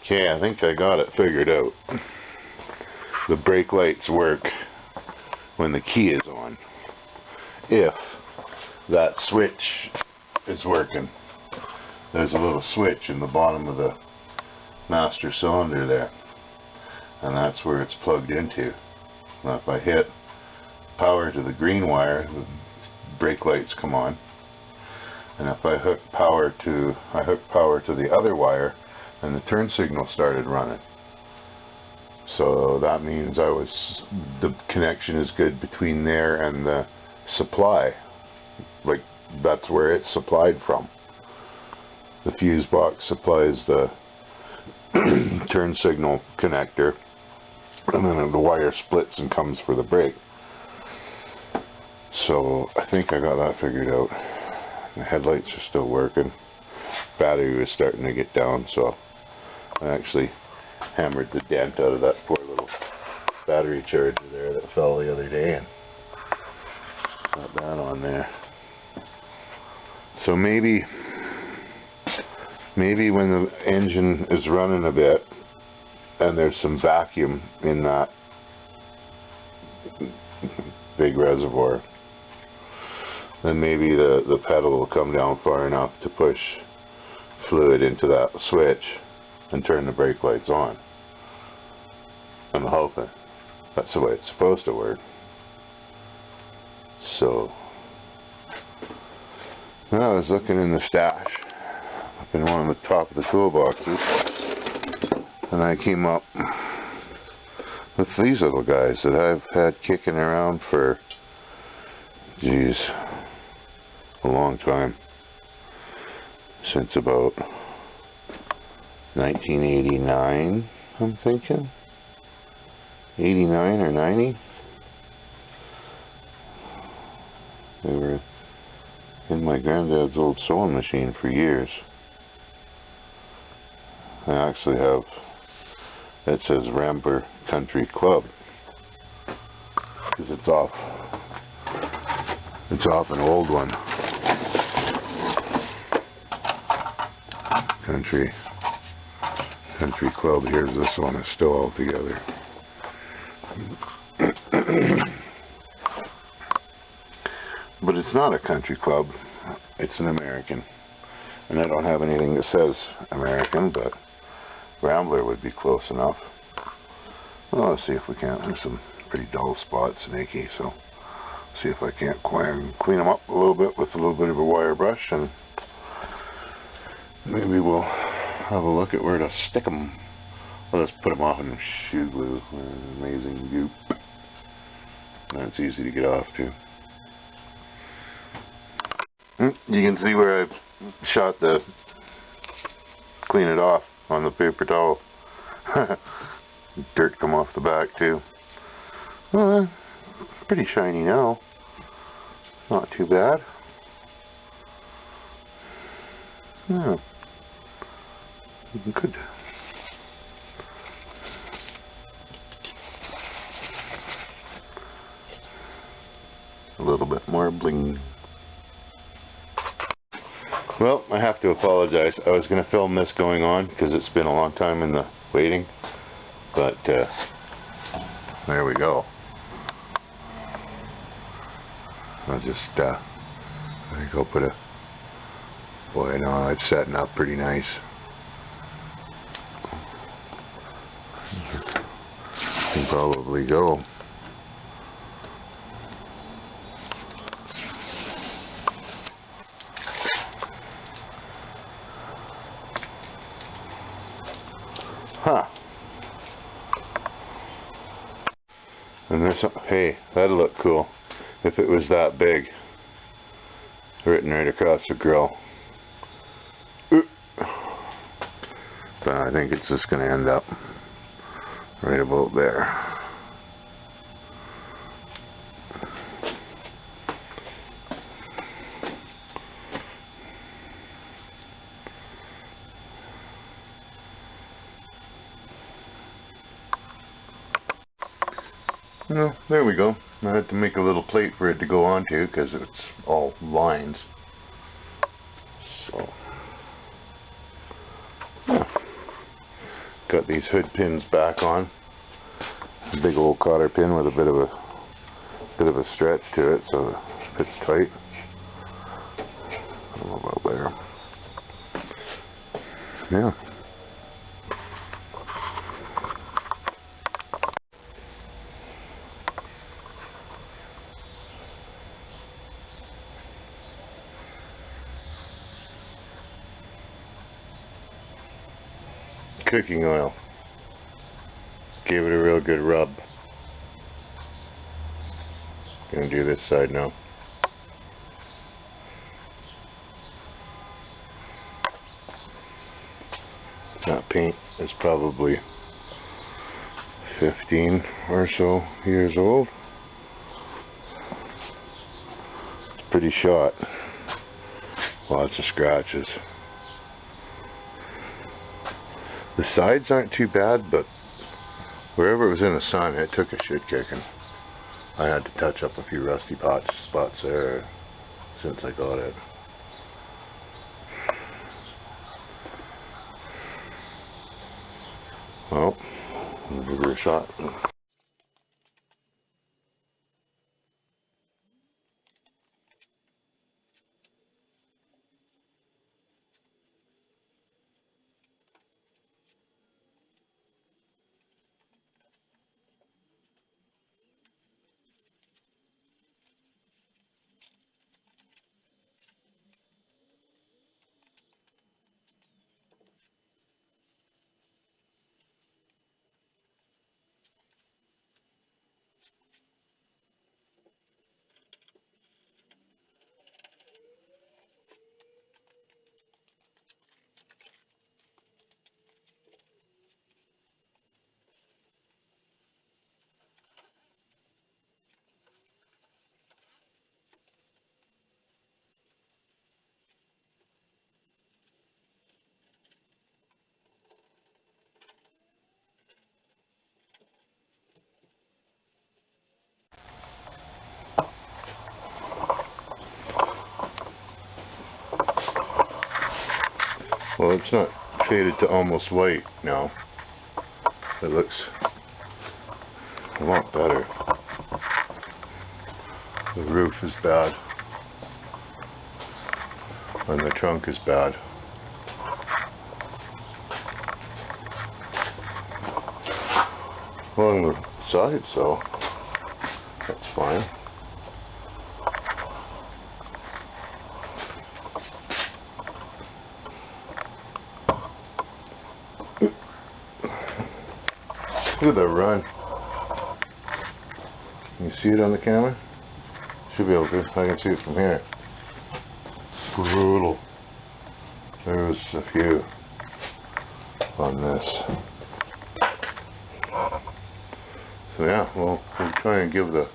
Okay, I think I got it figured out. The brake lights work when the key is on. If that switch is working, there's a little switch in the bottom of the master cylinder there, and that's where it's plugged into. Now if I hit power to the green wire, the brake lights come on, and if I hook power to the other wire, and the turn signal started running. So that means the connection is good between there and the supply. Like, that's where it's supplied from. The fuse box supplies the turn signal connector, and then the wire splits and comes for the brake. So I think I got that figured out. The headlights are still working. Battery was starting to get down, so I actually hammered the dent out of that poor little battery charger there that fell the other day, and got that on there. So maybe when the engine is running a bit and there's some vacuum in that big reservoir, then maybe the pedal will come down far enough to push fluid into that switch and turn the brake lights on. I'm hoping that's the way it's supposed to work. So I was looking in the stash up in one of the top of the toolboxes, and I came up with these little guys that I've had kicking around for, geez, a long time, since about 1989, I'm thinking. 89 or 90. They were in my granddad's old sewing machine for years. I actually have, it says Rambler Country Club, because it's off an old one. Country Club. Here's this one. It's still all together. But it's not a country club. It's an American. And I don't have anything that says American, but Rambler would be close enough. Well, let's see if we can't. There's some pretty dull spots and achy, so see if I can't clean them up a little bit with a little bit of a wire brush, and maybe we'll have a look at where to stick them. I'll just put them off in shoe glue. Amazing goop. That's easy to get off too. You can see where I shot the clean it off on the paper towel. Dirt come off the back too. Well, pretty shiny now. Not too bad. Yeah. Good. A little bit more bling. Well, I have to apologize. I was going to film this going on because it's been a long time in the waiting, but there we go. I'll just I think I'll put a, boy, no, it's setting up pretty nice. Can probably go. Huh. And there's some, hey, that'd look cool if it was that big, written right across the grill. But I think it's just going to end up right about there. No, there we go. I had to make a little plate for it to go onto because it's all lines. So, yeah. Got these hood pins back on. A big old cotter pin with a bit of a stretch to it, so it fits tight. I don't know about there. Yeah. Cooking oil. Gave it a real good rub. Gonna do this side now. That paint is probably 15 or so years old. It's pretty shot. Lots of scratches. The sides aren't too bad, but wherever it was in the sun, it took a shit kicking. I had to touch up a few rusty spots there since I got it. Well, I'll give her a shot. Well, it's not faded to almost white now. It looks a lot better. The roof is bad, and the trunk is bad. Along the sides, though, that's fine. Look at the run. Can you see it on the camera? Should be able to. I can see it from here. Brutal. There was a few on this. So yeah, we'll try and give the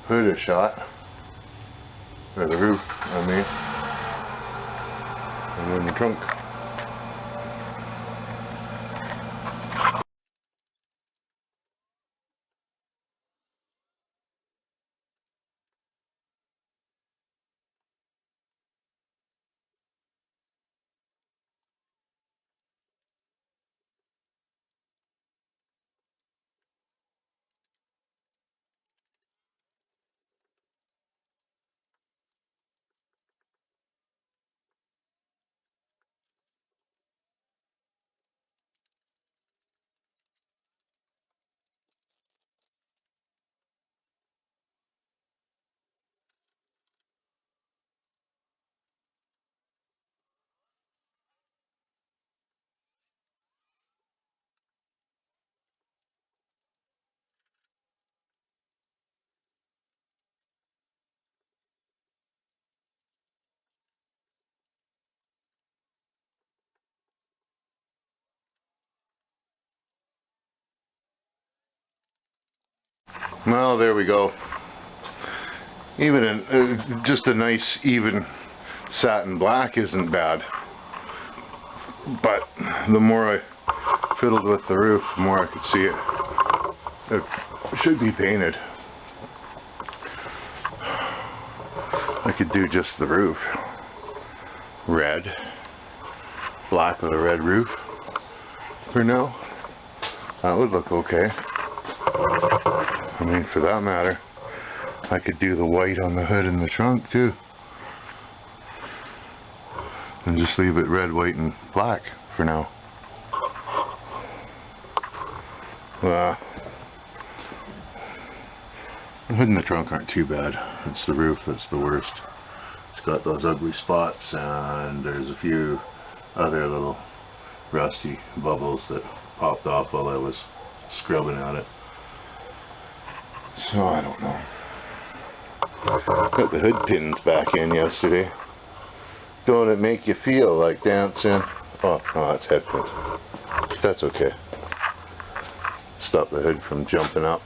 hood a shot. Or the roof, I mean. And then the trunk. Well, there we go. Even just a nice even satin black isn't bad. But the more I fiddled with the roof, the more I could see it. It should be painted. I could do just the roof. Red. Black with a red roof for now. That would look okay. I mean, for that matter, I could do the white on the hood and the trunk too. And just leave it red, white, and black for now. The hood and the trunk aren't too bad. It's the roof that's the worst. It's got those ugly spots, and there's a few other little rusty bubbles that popped off while I was scrubbing at it. So I don't know. Got the hood pins back in yesterday. Don't it make you feel like dancing? Oh, no, that's head pins. That's okay. Stop the hood from jumping up.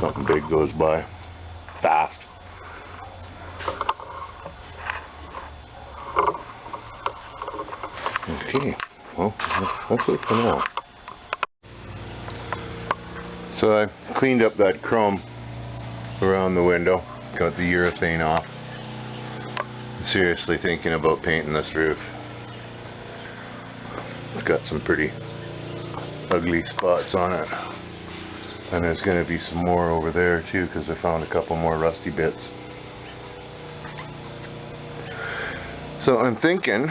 Something big goes by. Fast. Okay, well, that's it for now. So I cleaned up that chrome around the window, got the urethane off. I'm seriously thinking about painting this roof. It's got some pretty ugly spots on it. And there's going to be some more over there too, because I found a couple more rusty bits. So I'm thinking,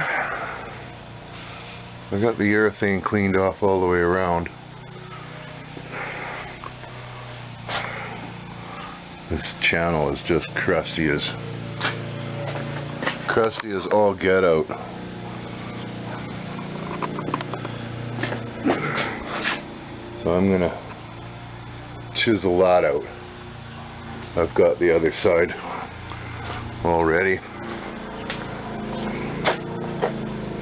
I got the urethane cleaned off all the way around. This channel is just crusty as all get out. So I'm gonna chisel that out. I've got the other side already.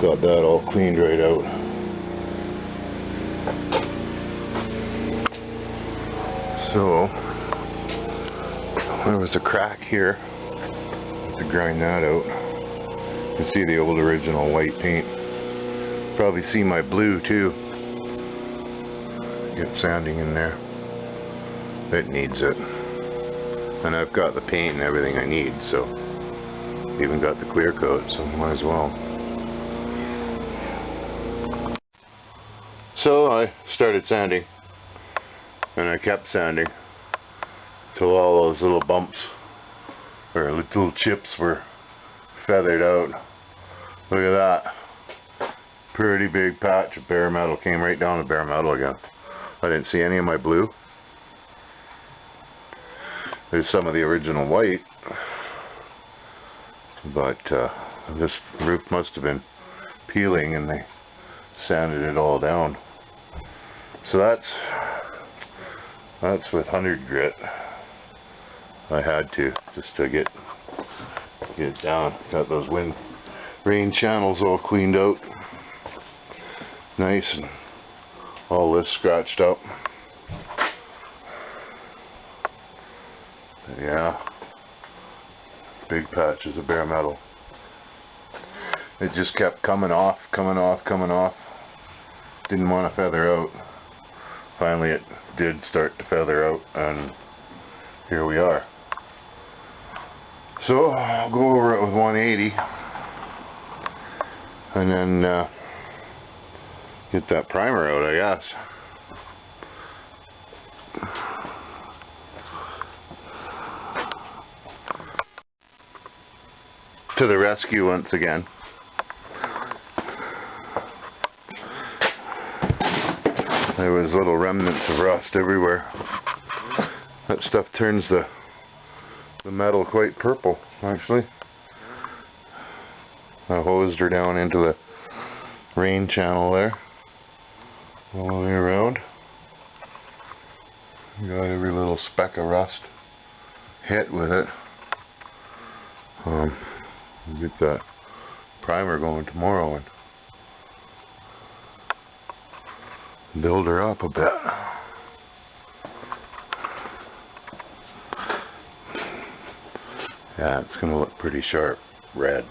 Got that all cleaned right out. So there was a crack here. Have to grind that out. You can see the old original white paint. Probably see my blue too. Get sanding in there. It needs it. And I've got the paint and everything I need, so even got the clear coat, so might as well. So I started sanding, and I kept sanding till all those little bumps or little chips were feathered out. Look at that. Pretty big patch of bare metal. Came right down to bare metal again. I didn't see any of my blue. There's some of the original white, but this roof must have been peeling and they sanded it all down. So that's with 100 grit. I had to, just to get it down. Got those rain channels all cleaned out, nice, and all this scratched up. But yeah, big patches of bare metal. It just kept coming off, coming off, coming off. Didn't want to feather out. Finally it did start to feather out, and here we are. So I'll go over it with 180 and then get that primer out, I guess. To the rescue once again. There was little remnants of rust everywhere. That stuff turns the metal quite purple, actually. I hosed her down into the rain channel there, all the way around. Got every little speck of rust hit with it. We'll get that primer going tomorrow and build her up a bit. Yeah, it's going to look pretty sharp red.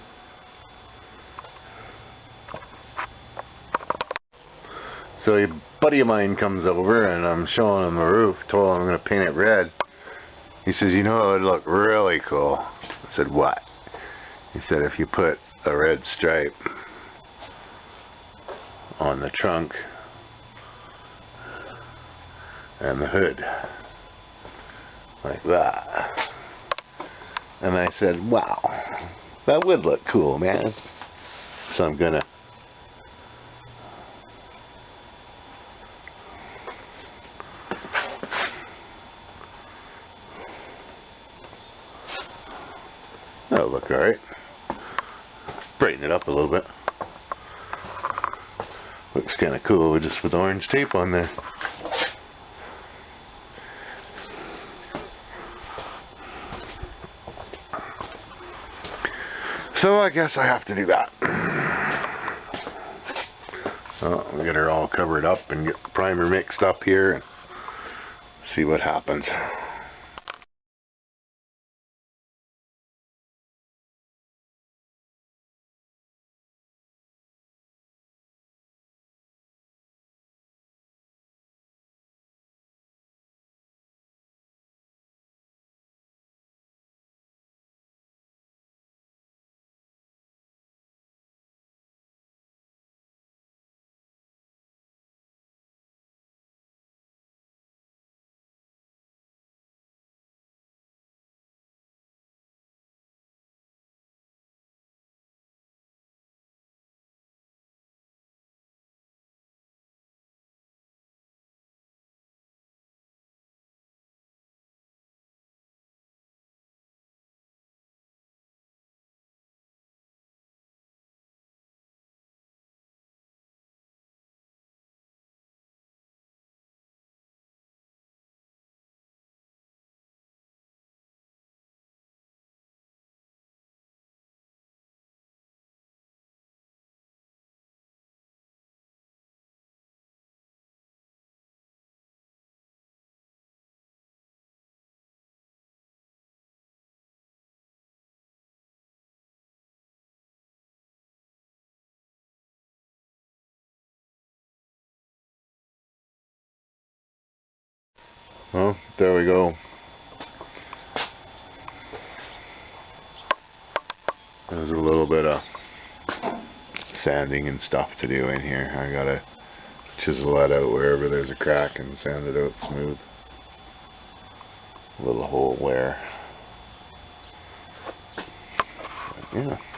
So a buddy of mine comes over and I'm showing him the roof, told him I'm going to paint it red. He says, you know, it would look really cool. I said, what? He said, if you put a red stripe on the trunk and the hood like that. And I said, wow, that would look cool, man. So I'm gonna that'll look alright. Brighten it up a little bit. Looks kinda cool just with orange tape on there. So I guess I have to do that. I'll get her all covered up and get the primer mixed up here and see what happens. Well, there we go. There's a little bit of sanding and stuff to do in here. I gotta chisel that out wherever there's a crack and sand it out smooth. A little hole there. But yeah.